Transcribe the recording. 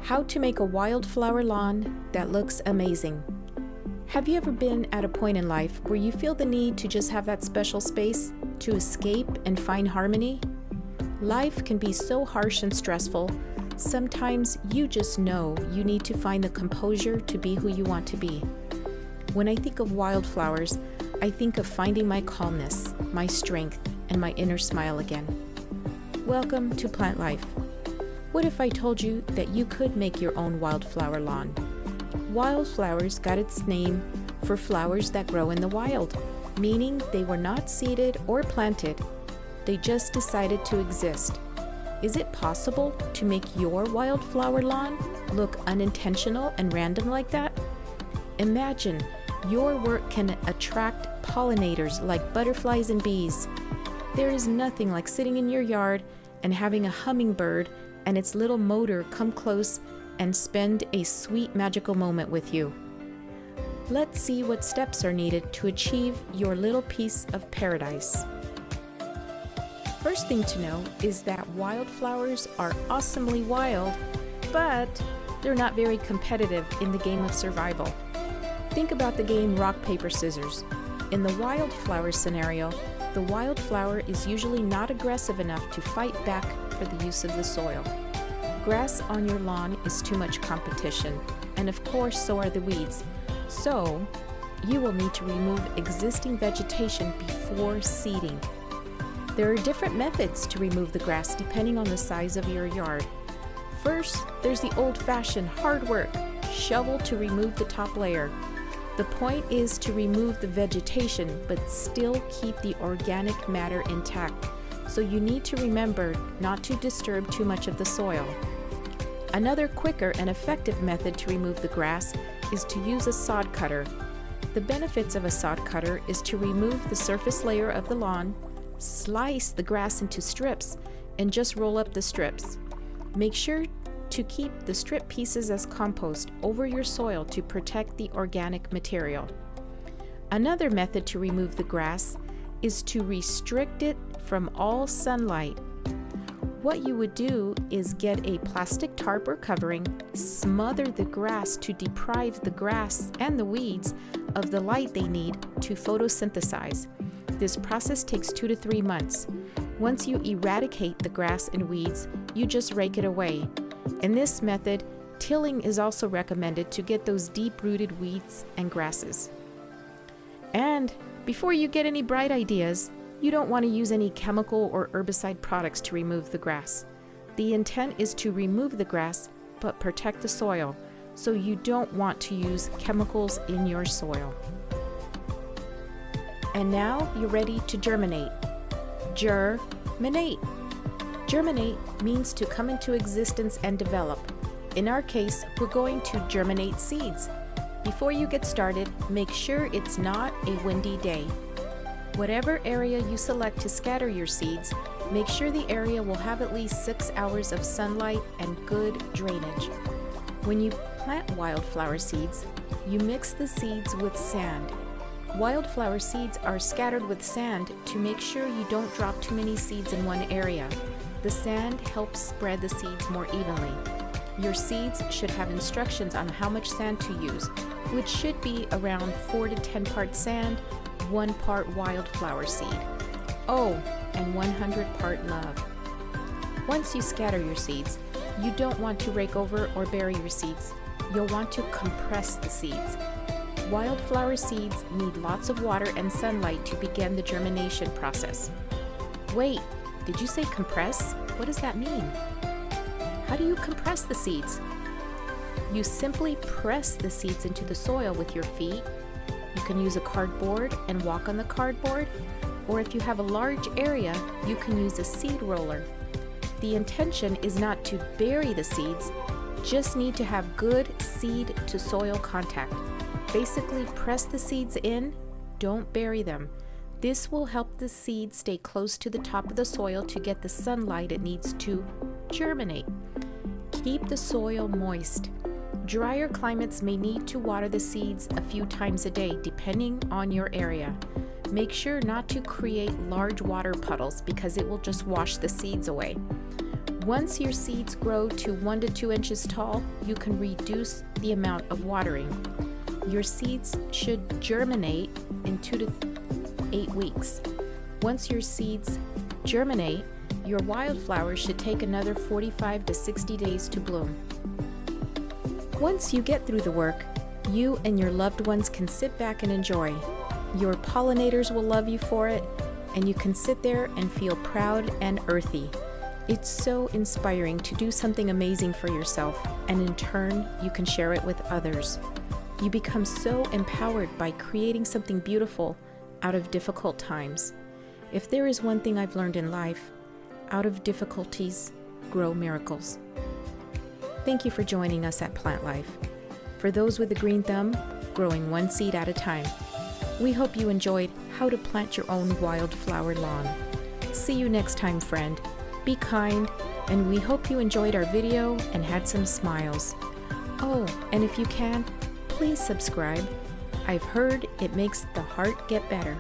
How to make a wildflower lawn that looks amazing. Have you ever been at a point in life where you feel the need to just have that special space to escape and find harmony? Life can be so harsh and stressful. Sometimes you just know you need to find the composure to be who you want to be. When I think of wildflowers, I think of finding my calmness, my strength, and my inner smile again. Welcome to Plant Life. What if I told you that you could make your own wildflower lawn? Wildflowers got its name for flowers that grow in the wild, meaning they were not seeded or planted. They just decided to exist. Is it possible to make your wildflower lawn look unintentional and random like that? Imagine your work can attract pollinators like butterflies and bees. There is nothing like sitting in your yard and having a hummingbird and its little motor come close and spend a sweet magical moment with you. Let's see what steps are needed to achieve your little piece of paradise. First thing to know is that wildflowers are awesomely wild, but they're not very competitive in the game of survival. Think about the game rock, paper, scissors. In the wildflower scenario, the wildflower is usually not aggressive enough to fight back for the use of the soil. Grass on your lawn is too much competition, and of course so are the weeds. So, you will need to remove existing vegetation before seeding. There are different methods to remove the grass depending on the size of your yard. First, there's the old-fashioned hard work, shovel to remove the top layer. The point is to remove the vegetation but still keep the organic matter intact, so you need to remember not to disturb too much of the soil. Another quicker and effective method to remove the grass is to use a sod cutter. The benefits of a sod cutter is to remove the surface layer of the lawn, slice the grass into strips, and just roll up the strips. Make sure to keep the strip pieces as compost over your soil to protect the organic material. Another method to remove the grass is to restrict it from all sunlight. What you would do is get a plastic tarp or covering, smother the grass to deprive the grass and the weeds of the light they need to photosynthesize. This process takes 2 to 3 months. Once you eradicate the grass and weeds, you just rake it away. In this method, tilling is also recommended to get those deep-rooted weeds and grasses. And before you get any bright ideas, you don't want to use any chemical or herbicide products to remove the grass. The intent is to remove the grass but protect the soil, so you don't want to use chemicals in your soil. And now you're ready to germinate. Germinate. Germinate means to come into existence and develop. In our case, we're going to germinate seeds. Before you get started, make sure it's not a windy day. Whatever area you select to scatter your seeds, make sure the area will have at least 6 hours of sunlight and good drainage. When you plant wildflower seeds, you mix the seeds with sand. Wildflower seeds are scattered with sand to make sure you don't drop too many seeds in one area. The sand helps spread the seeds more evenly. Your seeds should have instructions on how much sand to use, which should be around 4 to 10 parts sand, 1 part wildflower seed. Oh, and 100 part love. Once you scatter your seeds, you don't want to rake over or bury your seeds. You'll want to compress the seeds. Wildflower seeds need lots of water and sunlight to begin the germination process. Wait, did you say compress? What does that mean? How do you compress the seeds? You simply press the seeds into the soil with your feet. You can use a cardboard and walk on the cardboard, or if you have a large area, you can use a seed roller. The intention is not to bury the seeds, just need to have good seed to soil contact. Basically, press the seeds in, don't bury them. This will help the seed stay close to the top of the soil to get the sunlight it needs to germinate. Keep the soil moist. Drier climates may need to water the seeds a few times a day, depending on your area. Make sure not to create large water puddles because it will just wash the seeds away. Once your seeds grow to 1 to 2 inches tall, you can reduce the amount of watering. Your seeds should germinate in 2 to 8 weeks. Once your seeds germinate, your wildflower should take another 45 to 60 days to bloom. Once you get through the work, you and your loved ones can sit back and enjoy. Your pollinators will love you for it, and you can sit there and feel proud and earthy. It's so inspiring to do something amazing for yourself, and in turn, you can share it with others. You become so empowered by creating something beautiful out of difficult times. If there is one thing I've learned in life, out of difficulties grow miracles. Thank you for joining us at Plant Life. For those with a green thumb, growing one seed at a time. We hope you enjoyed how to plant your own wildflower lawn. See you next time, friend. Be kind, and we hope you enjoyed our video and had some smiles. Oh, and if you can, please subscribe. I've heard it makes the heart get better.